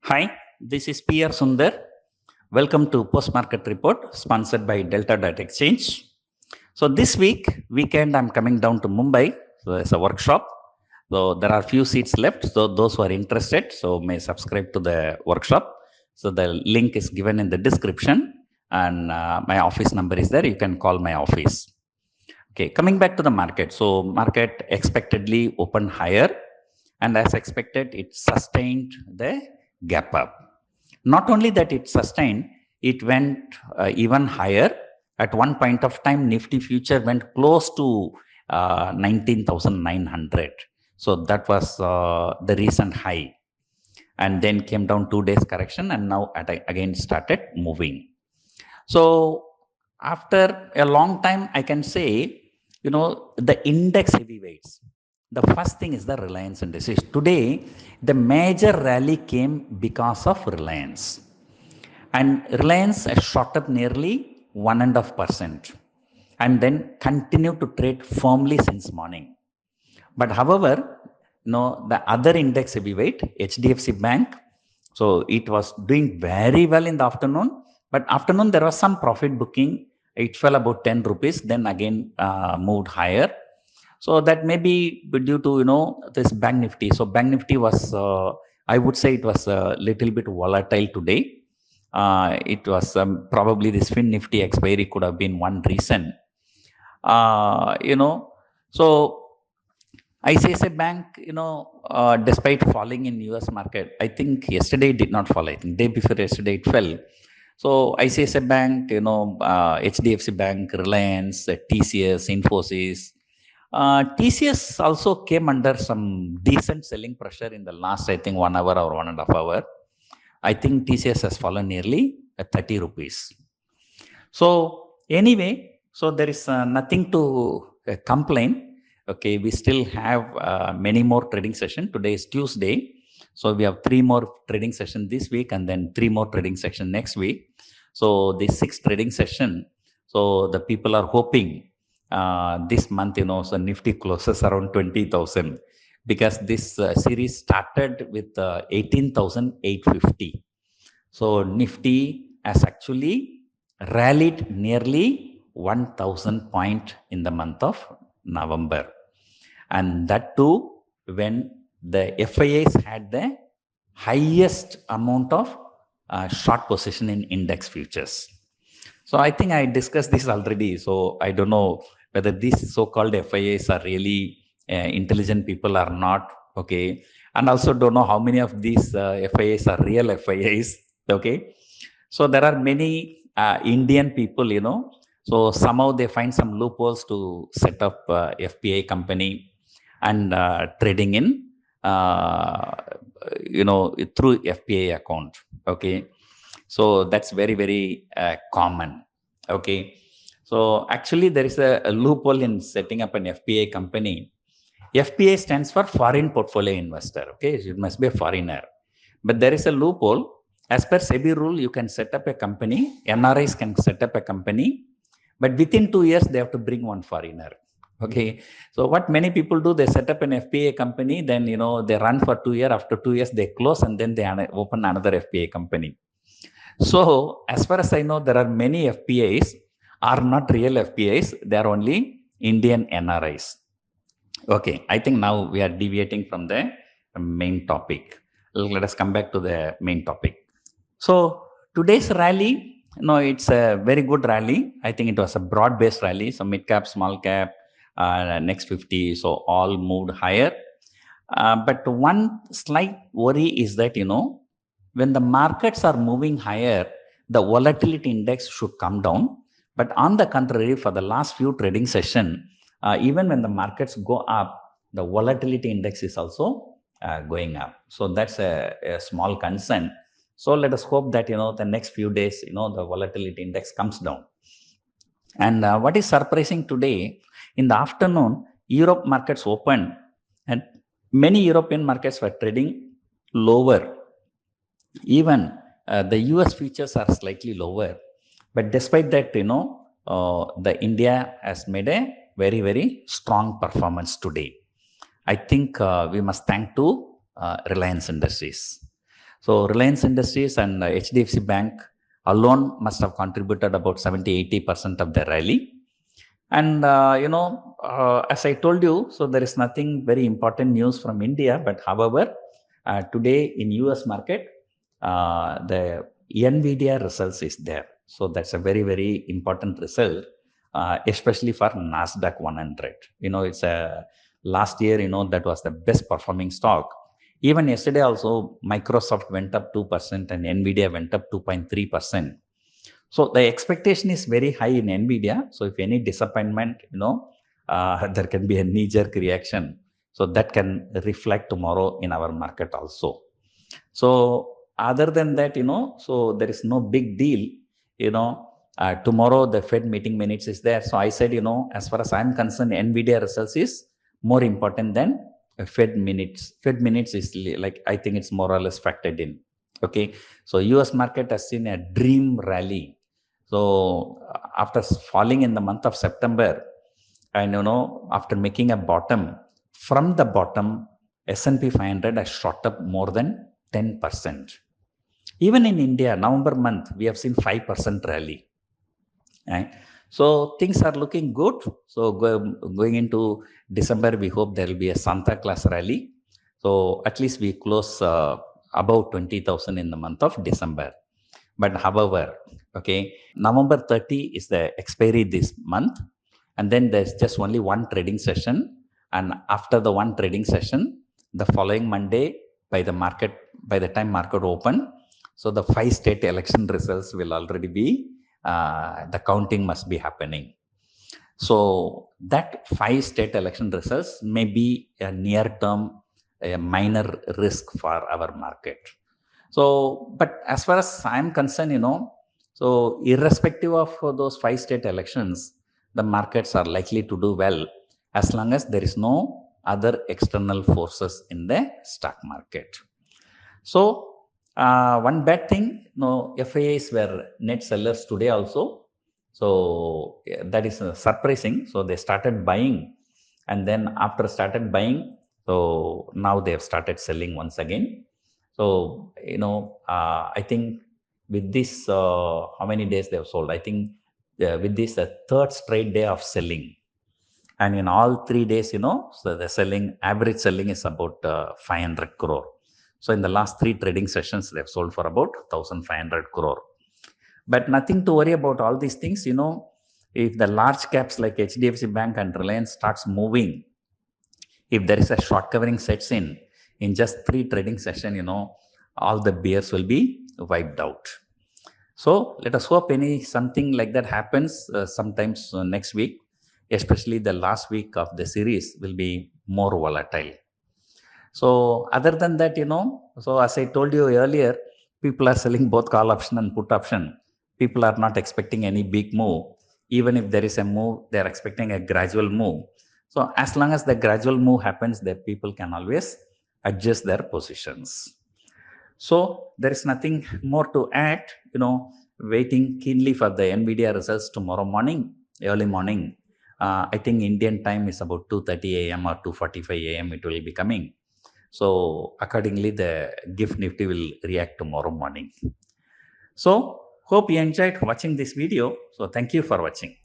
Hi, this is PR Sundar. Welcome to Post Market Report sponsored by Delta Data Exchange. So this weekend, I'm coming down to Mumbai. So there's a workshop. So there are few seats left. So those who are interested, so may subscribe to the workshop. So the link is given in the description, and my office number is there. You can call my office. Okay, coming back to the market. So market expectedly opened higher, and as expected, it sustained the gap up. Not only that it sustained, it went even higher. At one point of time, Nifty future went close to 19,900. So that was the recent high. And then came down 2 days correction and now again started moving. So after a long time, I can say, the index heavyweights. The first thing is the Reliance indices. Today, the major rally came because of Reliance. And Reliance has shot up nearly 1.5% and then continued to trade firmly since morning. But however, the other index heavyweight, HDFC Bank, so it was doing very well in the afternoon. But afternoon, there was some profit booking. It fell about 10 rupees, then again moved higher. So that may be due to, this Bank Nifty. So Bank Nifty was, I would say it was a little bit volatile today. It was probably this Fin Nifty expiry could have been one reason. So ICICI Bank, despite falling in US market, I think yesterday it did not fall. I think day before yesterday it fell. So ICICI Bank, HDFC Bank, Reliance, TCS, Infosys. TCS also came under some decent selling pressure in the last, I think, 1 hour or 1.5 hour. I think TCS has fallen nearly at 30 rupees. So anyway, so there is nothing to complain. Okay, we still have many more trading sessions. Today is Tuesday. So we have 3 more trading sessions this week and then 3 more trading sessions next week. So this 6th trading session, so the people are hoping this month, so Nifty closes around 20,000 because this series started with 18,850. So Nifty has actually rallied nearly 1,000 point in the month of November. And that too when the FIIs had the highest amount of short position in index futures. So I think I discussed this already. So I don't know whether these so-called FIIs are really intelligent people or not. Okay. And also don't know how many of these FIIs are real FIIs. Okay. So there are many Indian people, so somehow they find some loopholes to set up FPI company and trading in, through FPI account. Okay. So that's very, very common. Okay. So actually there is a loophole in setting up an FPI company. FPI stands for foreign portfolio investor. Okay. It must be a foreigner. But there is a loophole. As per SEBI rule, you can set up a company. NRIs can set up a company. But within 2 years, they have to bring one foreigner. Okay. So what many people do, they set up an FPA company, then, they run for 2 years. After 2 years, they close and then they open another FPA company. So as far as I know, there are many FPAs are not real FPAs. They are only Indian NRIs. Okay. I think now we are deviating from the main topic. Let us come back to the main topic. So today's rally, it's a very good rally. I think it was a broad-based rally. So mid cap, small cap, next 50, so all moved higher. But one slight worry is that, when the markets are moving higher, the volatility index should come down. But on the contrary, for the last few trading sessions, even when the markets go up, the volatility index is also going up. So that's a small concern. So let us hope that, the next few days, the volatility index comes down. And what is surprising today, in the afternoon, Europe markets opened and many European markets were trading lower. Even the US futures are slightly lower. But despite that, the India has made a very, very strong performance today. I think we must thank to Reliance Industries. So Reliance Industries and HDFC Bank alone must have contributed about 70-80% of the rally. And as I told you, so there is nothing very important news from India. But however, today in US market, the NVIDIA results is there. So that's a very, very important result, especially for Nasdaq 100. It's a last year, that was the best performing stock. Even yesterday also, Microsoft went up 2% and NVIDIA went up 2.3%. So the expectation is very high in NVIDIA. So if any disappointment, there can be a knee-jerk reaction. So that can reflect tomorrow in our market also. So other than that, so there is no big deal. Tomorrow the Fed meeting minutes is there. So I said, as far as I'm concerned, NVIDIA results is more important than Fed minutes. Fed minutes is like, I think it's more or less factored in. Okay. So US market has seen a dream rally. So after falling in the month of September, and after making a bottom, from the bottom, S&P 500 has shot up more than 10%. Even in India, November month, we have seen 5% rally. Right? So things are looking good. So going into December, we hope there will be a Santa Claus rally. So at least we close about 20,000 in the month of December. But however, okay, November 30 is the expiry this month. And then there's just only one trading session. And after the one trading session, the following Monday, by the time market open, so the 5 state election results will already be, the counting must be happening. So that 5 state election results may be a near-term, a minor risk for our market. So, but as far as I'm concerned, so irrespective of those 5 state elections, the markets are likely to do well as long as there is no other external forces in the stock market. So, one bad thing, FIIs were net sellers today also. So that is surprising. So they started buying, and then after started buying, so now they have started selling once again. So I think with this, how many days they have sold? I think with this, the third straight day of selling, and in all 3 days, so the average selling is about 500 crore. So in the last 3 trading sessions, they have sold for about 1,500 crore. But nothing to worry about all these things. If the large caps like HDFC Bank and Reliance starts moving, if there is a short covering sets in just 3 trading session, all the bears will be wiped out. So let us hope something like that happens sometimes next week, especially the last week of the series will be more volatile. So other than that, so as I told you earlier, people are selling both call option and put option. People are not expecting any big move. Even if there is a move, they are expecting a gradual move. So as long as the gradual move happens, the people can always adjust their positions. So there is nothing more to add, waiting keenly for the NVIDIA results tomorrow morning, early morning. I think Indian time is about 2:30 a.m. or 2:45 a.m. it will be coming. So accordingly, the GIFT Nifty will react tomorrow morning. So hope you enjoyed watching this video. So thank you for watching.